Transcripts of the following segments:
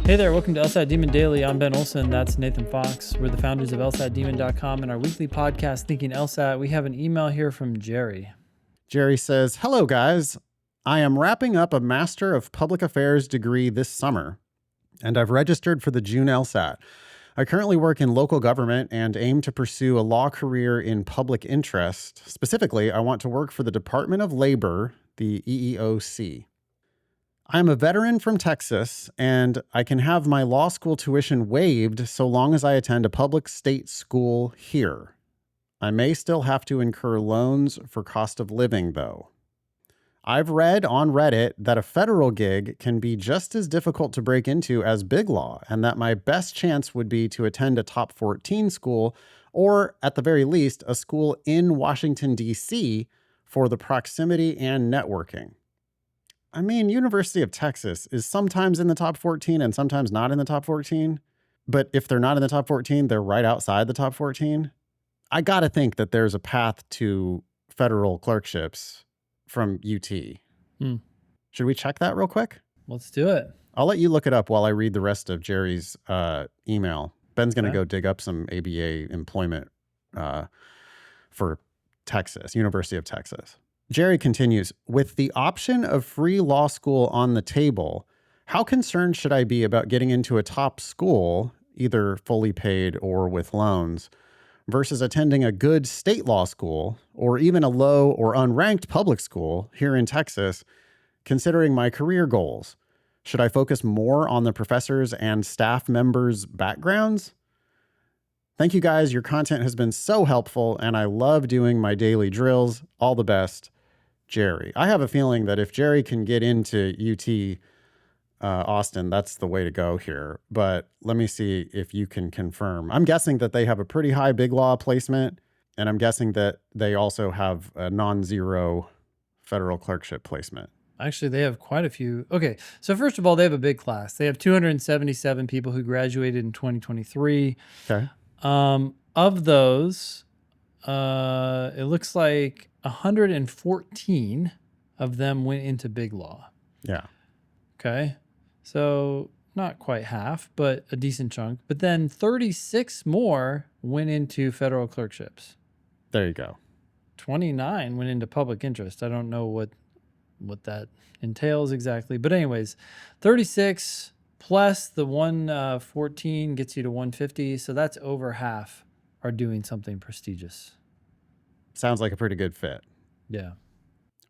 Hey there, welcome to LSAT Demon Daily. I'm Ben Olson. That's Nathan Fox. We're the founders of LSATdemon.com and our weekly podcast, Thinking LSAT. We have an email here from Jerry. Jerry says, "Hello, guys. I am wrapping up a Master of Public Affairs degree this summer, and I've registered for the June LSAT. I currently work in local government and aim to pursue a law career in public interest. Specifically, I want to work for the Department of Labor, the EEOC. I'm a veteran from Texas, and I can have my law school tuition waived so long as I attend a public state school here. I may still have to incur loans for cost of living, though. I've read on Reddit that a federal gig can be just as difficult to break into as big law, and that my best chance would be to attend a top 14 school, or at the very least, a school in Washington, D.C. for the proximity and networking. I mean, University of Texas is sometimes in the top 14 and sometimes not in the top 14. But if they're not in the top 14, they're right outside the top 14. I got to think that there's a path to federal clerkships from UT. Should we check that real quick? Let's do it. I'll let you look it up while I read the rest of Jerry's email. Ben's going to go dig up some ABA employment for Texas, University of Texas. Jerry continues, with the option of free law school on the table, how concerned should I be about getting into a top school, either fully paid or with loans, versus attending a good state law school or even a low or unranked public school here in Texas, considering my career goals? Should I focus more on the professors and staff members' backgrounds? Thank you guys. Your content has been so helpful, and I love doing my daily drills. All the best, Jerry. I have a feeling that if Jerry can get into UT Austin, that's the way to go here. But let me see if you can confirm. I'm guessing that they have a pretty high big law placement, and I'm guessing that they also have a non-zero federal clerkship placement. Actually, they have quite a few. Okay, so first of all, they have a big class. They have 277 people who graduated in 2023. Okay. Of those, it looks like 114 of them went into big law. Yeah. Okay. So not quite half, but a decent chunk. But then 36 more went into federal clerkships. There you go. 29 went into public interest. I don't know what that entails exactly. But anyways, 36 plus the 114 gets you to 150. So that's over half are doing something prestigious. Sounds like a pretty good fit. Yeah.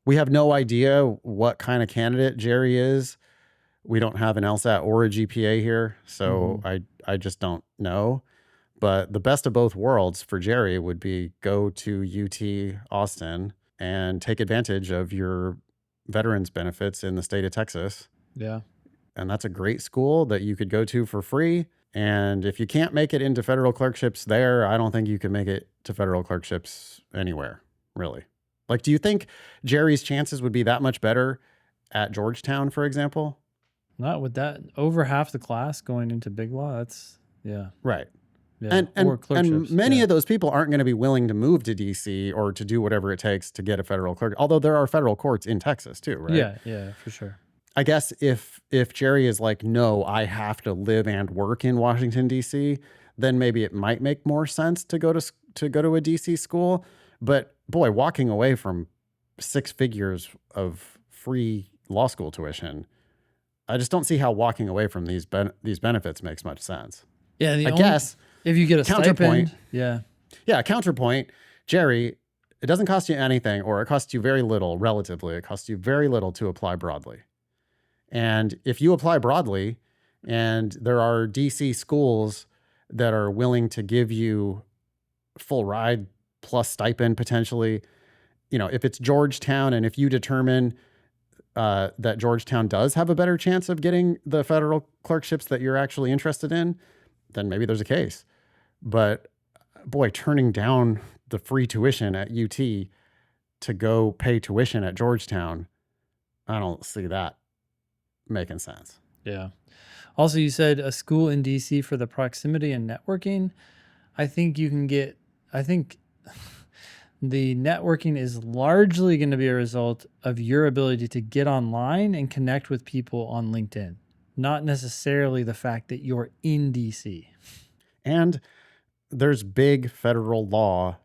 We have no idea what kind of candidate Jerry is. We don't have an LSAT or a GPA here, so I just don't know. But the best of both worlds for Jerry would be go to UT Austin and take advantage of your veterans benefits in the state of Texas. Yeah. And that's a great school that you could go to for free. And if you can't make it into federal clerkships there, I don't think you can make it to federal clerkships anywhere, really. Like, do you think Jerry's chances would be that much better at Georgetown, for example? Not with that. Over half the class going into big law. That's, yeah. Right. Yeah. And many of those people aren't going to be willing to move to DC or to do whatever it takes to get a federal clerk. Although there are federal courts in Texas too, right? Yeah, for sure. I guess if Jerry is like, no, I have to live and work in Washington, D.C., then maybe it might make more sense to go to a D.C. school. But boy, walking away from 6 figures of free law school tuition, I just don't see how walking away from these benefits makes much sense. Yeah, I guess if you get a counterpoint. Stipend, yeah, counterpoint, Jerry, it doesn't cost you anything, or it costs you very little relatively. It costs you very little to apply broadly. And if you apply broadly and there are DC schools that are willing to give you full ride plus stipend potentially, if it's Georgetown and if you determine that Georgetown does have a better chance of getting the federal clerkships that you're actually interested in, then maybe there's a case. But boy, turning down the free tuition at UT to go pay tuition at Georgetown, I don't see that making sense. Yeah. Also, you said a school in DC for the proximity and networking. I think the networking is largely going to be a result of your ability to get online and connect with people on LinkedIn. not necessarily the fact that you're in DC. And there's big federal law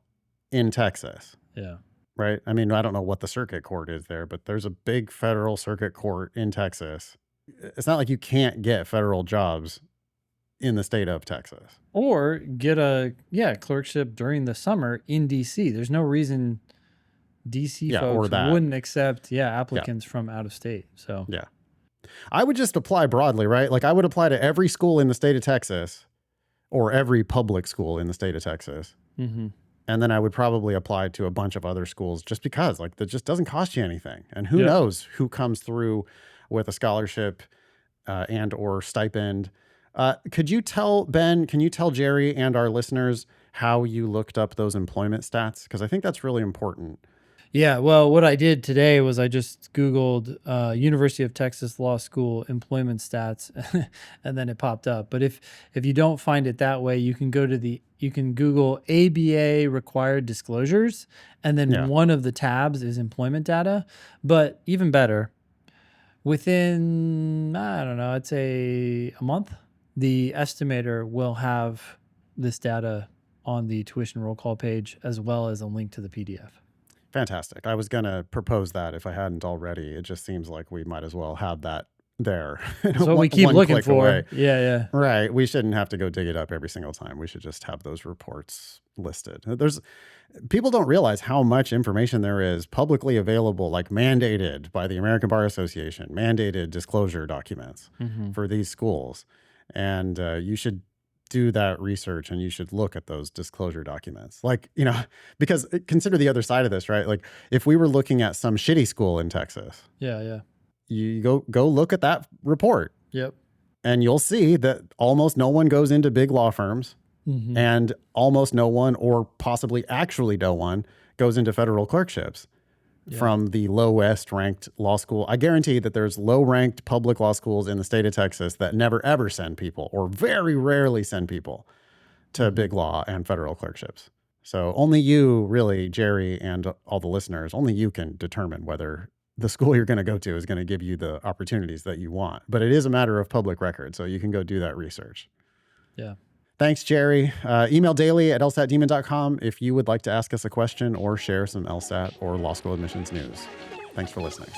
in Texas, Yeah. right? I mean, I don't know what the circuit court is there, but there's a big federal circuit court in Texas. It's not like you can't get federal jobs in the state of Texas. Or get a clerkship during the summer in DC. There's no reason DC folks wouldn't accept applicants from out of state. So yeah, I would just apply broadly, right? Like I would apply to every school in the state of Texas, or every public school in the state of Texas. Mm-hmm. And then I would probably apply to a bunch of other schools just because, like, that just doesn't cost you anything. And who knows who comes through with a scholarship and or stipend. Could you tell, Ben, can you tell Jerry and our listeners how you looked up those employment stats? Because I think that's really important. Yeah, well, what I did today was I just Googled University of Texas Law School employment stats, and then it popped up. But if you don't find it that way, you can Google ABA required disclosures, and then one of the tabs is employment data. But even better, within, I don't know, I'd say a month, the estimator will have this data on the tuition roll call page, as well as a link to the PDF. Fantastic. I was going to propose that if I hadn't already. It just seems like we might as well have that there. That's what we keep looking for. Away. Yeah. Right. We shouldn't have to go dig it up every single time. We should just have those reports listed. People don't realize how much information there is publicly available, like mandated by the American Bar Association, mandated disclosure documents for these schools. And you should do that research, and you should look at those disclosure documents. Like, because consider the other side of this, right? Like if we were looking at some shitty school in Texas. Yeah. You go look at that report. Yep. And you'll see that almost no one goes into big law firms, and almost no one, or possibly actually no one, goes into federal clerkships from the lowest ranked law school. I guarantee that there's low ranked public law schools in the state of Texas that never ever send people, or very rarely send people to big law and federal clerkships. So only you, really, Jerry, and all the listeners, only you can determine whether the school you're going to go to is going to give you the opportunities that you want. But it is a matter of public record, so you can go do that research. Yeah. Thanks, Jerry. Email daily@lsatdemon.com if you would like to ask us a question or share some LSAT or law school admissions news. Thanks for listening.